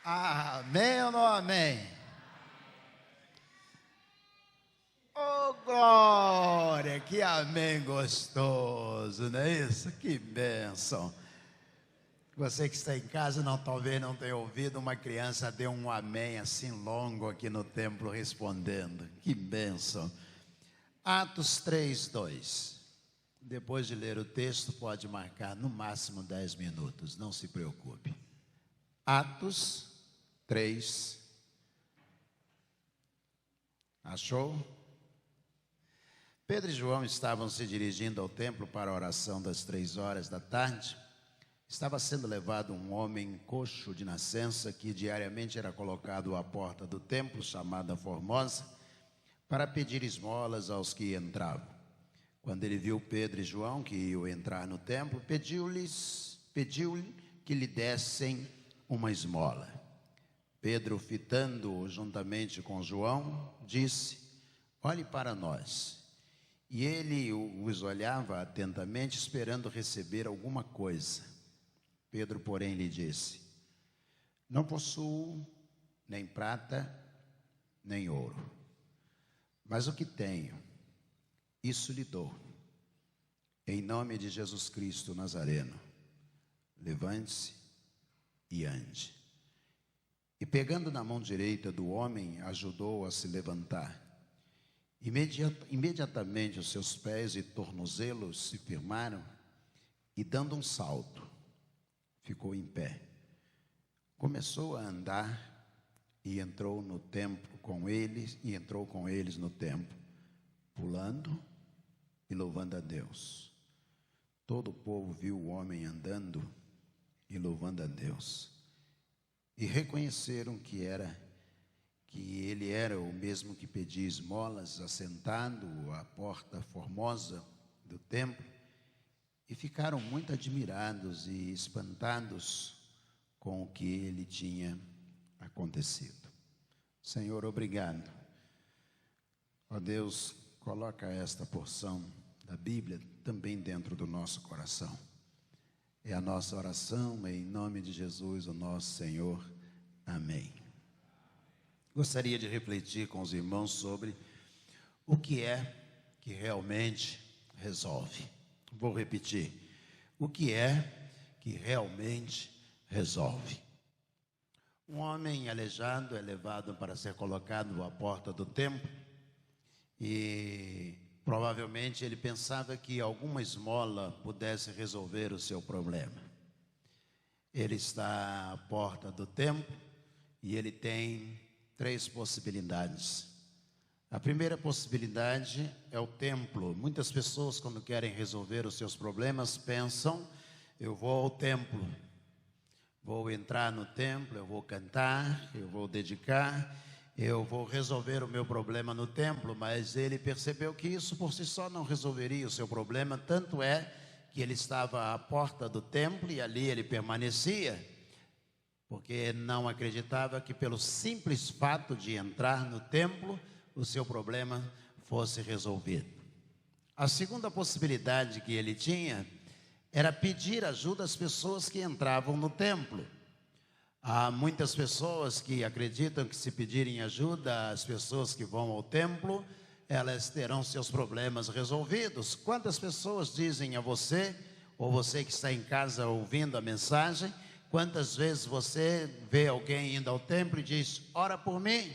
Amém ou não amém? Oh, glória, que amém gostoso, não é isso? Que bênção. Você que está em casa, talvez não tenha ouvido, uma criança deu um amém assim longo aqui no templo respondendo. Que bênção. Atos 3:2. Depois de ler o texto, pode marcar no máximo 10 minutos, não se preocupe. Atos 3. Achou? Pedro e João estavam se dirigindo ao templo para a oração das 3 horas da tarde. Estava sendo levado um homem coxo de nascença que diariamente era colocado à porta do templo, chamada Formosa, para pedir esmolas aos que entravam. Quando ele viu Pedro e João que iam entrar no templo, pediu-lhe que lhe dessem uma esmola. Pedro, fitando-o juntamente com João, disse: olhe para nós. E ele os olhava atentamente, esperando receber alguma coisa. Pedro, porém, lhe disse: não possuo nem prata, nem ouro, mas o que tenho, isso lhe dou. Em nome de Jesus Cristo Nazareno, levante-se e ande. E pegando na mão direita do homem, ajudou-o a se levantar. Imediatamente os seus pés e tornozelos se firmaram, e dando um salto, ficou em pé. Começou a andar e entrou com eles no templo, pulando e louvando a Deus. Todo o povo viu o homem andando e louvando a Deus, e reconheceram que ele era o mesmo que pedia esmolas, assentado à porta formosa do templo, e ficaram muito admirados e espantados com o que ele tinha acontecido. Senhor, obrigado. Ó Deus, coloca esta porção da Bíblia também dentro do nosso coração. É a nossa oração, em nome de Jesus, o nosso Senhor. Amém. Gostaria de refletir com os irmãos sobre o que é que realmente resolve. Vou repetir. O que é que realmente resolve? Um homem aleijado é levado para ser colocado à porta do templo e provavelmente ele pensava que alguma esmola pudesse resolver o seu problema. Ele está à porta do templo e ele tem 3 possibilidades. A primeira possibilidade é o templo. Muitas pessoas, quando querem resolver os seus problemas, pensam: eu vou ao templo, vou entrar no templo, eu vou cantar, eu vou dedicar, eu vou resolver o meu problema no templo. Mas ele percebeu que isso por si só não resolveria o seu problema, tanto é que ele estava à porta do templo e ali ele permanecia, porque não acreditava que pelo simples fato de entrar no templo, o seu problema fosse resolvido. A segunda possibilidade que ele tinha era pedir ajuda às pessoas que entravam no templo. Há muitas pessoas que acreditam que se pedirem ajuda às pessoas que vão ao templo, elas terão seus problemas resolvidos. Quantas pessoas dizem a você, ou você que está em casa ouvindo a mensagem, quantas vezes você vê alguém indo ao templo e diz: ora por mim?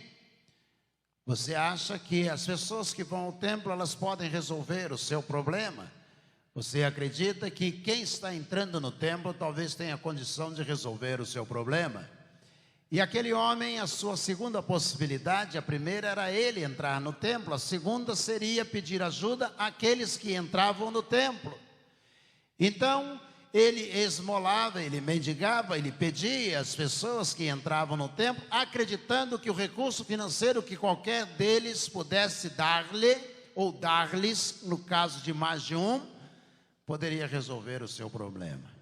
Você acha que as pessoas que vão ao templo, elas podem resolver o seu problema? Você acredita que quem está entrando no templo talvez tenha condição de resolver o seu problema? E aquele homem, a sua segunda possibilidade, a primeira era ele entrar no templo, a segunda seria pedir ajuda àqueles que entravam no templo. Então, ele esmolava, ele mendigava, ele pedia às pessoas que entravam no templo, acreditando que o recurso financeiro que qualquer deles pudesse dar-lhe, ou dar-lhes, no caso de mais de um, poderia resolver o seu problema.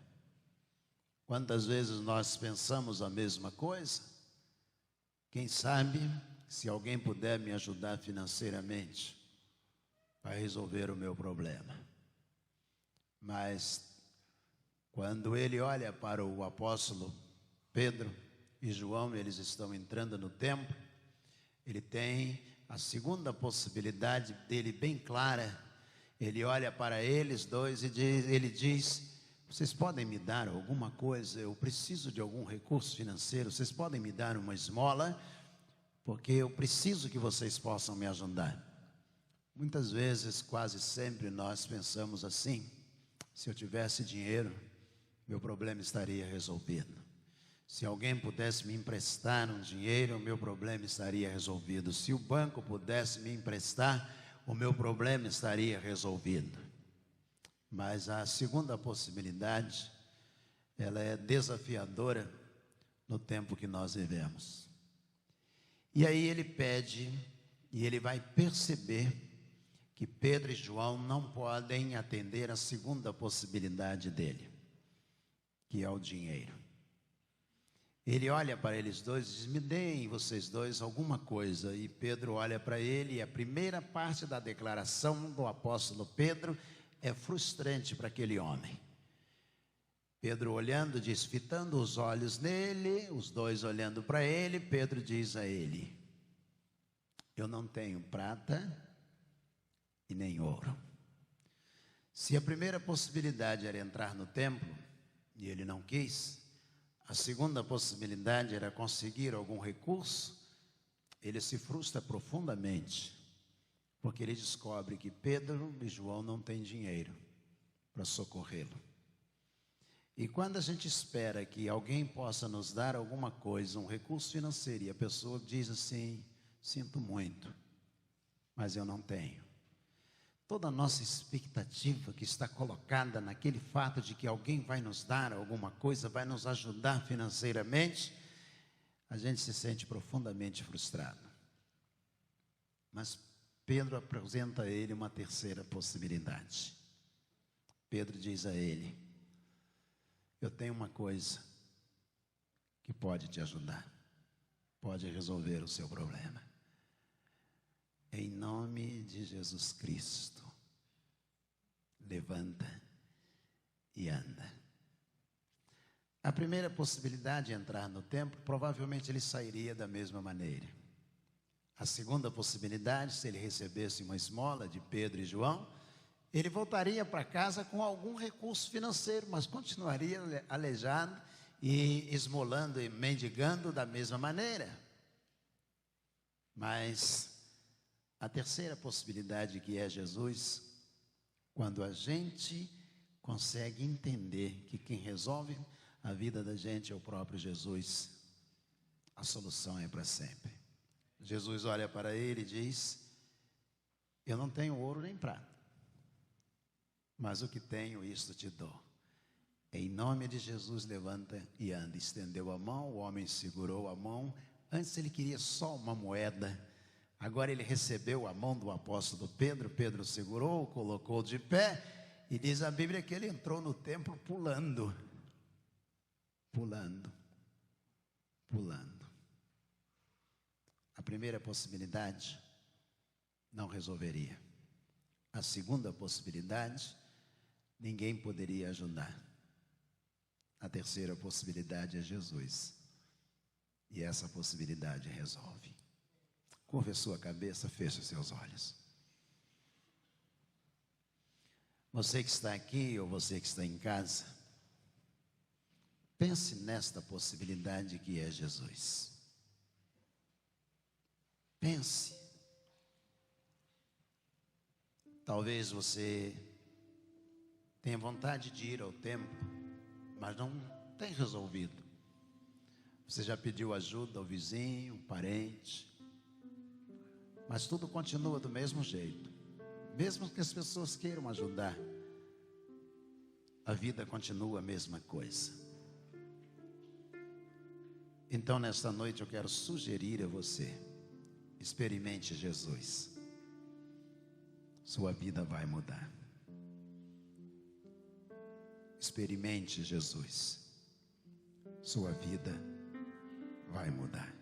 Quantas vezes nós pensamos a mesma coisa? Quem sabe, se alguém puder me ajudar financeiramente, vai resolver o meu problema. Mas quando ele olha para o apóstolo Pedro e João, eles estão entrando no templo, ele tem a segunda possibilidade dele bem clara. Ele olha para eles dois e ele diz: vocês podem me dar alguma coisa? Eu preciso de algum recurso financeiro. Vocês podem me dar uma esmola? Porque eu preciso que vocês possam me ajudar. Muitas vezes, quase sempre, nós pensamos assim: se eu tivesse dinheiro, meu problema estaria resolvido. Se alguém pudesse me emprestar um dinheiro, o meu problema estaria resolvido. Se o banco pudesse me emprestar, o meu problema estaria resolvido. Mas a segunda possibilidade, ela é desafiadora no tempo que nós vivemos. E aí ele pede, e ele vai perceber que Pedro e João não podem atender a segunda possibilidade dele, que é o dinheiro. Ele olha para eles dois e diz: me deem vocês dois alguma coisa. E Pedro olha para ele, e a primeira parte da declaração do apóstolo Pedro é frustrante para aquele homem. Pedro olhando, diz, fitando os olhos nele, os dois olhando para ele, Pedro diz a ele: eu não tenho prata e nem ouro. Se a primeira possibilidade era entrar no templo, e ele não quis, a segunda possibilidade era conseguir algum recurso, ele se frustra profundamente, porque ele descobre que Pedro e João não têm dinheiro para socorrê-lo. E quando a gente espera que alguém possa nos dar alguma coisa, um recurso financeiro, e a pessoa diz assim: sinto muito, mas eu não tenho. Toda a nossa expectativa que está colocada naquele fato de que alguém vai nos dar alguma coisa, vai nos ajudar financeiramente, a gente se sente profundamente frustrado. Mas Pedro apresenta a ele uma terceira possibilidade. Pedro diz a ele: eu tenho uma coisa que pode te ajudar, pode resolver o seu problema. Em nome de Jesus Cristo, levanta e anda. A primeira possibilidade de entrar no templo, provavelmente ele sairia da mesma maneira. A segunda possibilidade, se ele recebesse uma esmola de Pedro e João, ele voltaria para casa com algum recurso financeiro, mas continuaria aleijado e esmolando e mendigando da mesma maneira. Mas a terceira possibilidade, que é Jesus, quando a gente consegue entender que quem resolve a vida da gente é o próprio Jesus, a solução é para sempre. Jesus olha para ele e diz: eu não tenho ouro nem prata, mas o que tenho, isto te dou. Em nome de Jesus, levanta e anda. Estendeu a mão, o homem segurou a mão. Antes ele queria só uma moeda, agora ele recebeu a mão do apóstolo Pedro. Pedro segurou, colocou de pé, e diz a Bíblia que ele entrou no templo pulando. A primeira possibilidade não resolveria. A segunda possibilidade, ninguém poderia ajudar. A terceira possibilidade é Jesus. E essa possibilidade resolve. Curva a sua cabeça, feche os seus olhos. Você que está aqui ou você que está em casa, pense nesta possibilidade que é Jesus. Pense. Talvez você tenha vontade de ir ao templo, mas não tem resolvido. Você já pediu ajuda ao vizinho, parente, mas tudo continua do mesmo jeito. Mesmo que as pessoas queiram ajudar, a vida continua a mesma coisa. Então, nesta noite, eu quero sugerir a você: experimente Jesus. Sua vida vai mudar. Experimente Jesus. Sua vida vai mudar.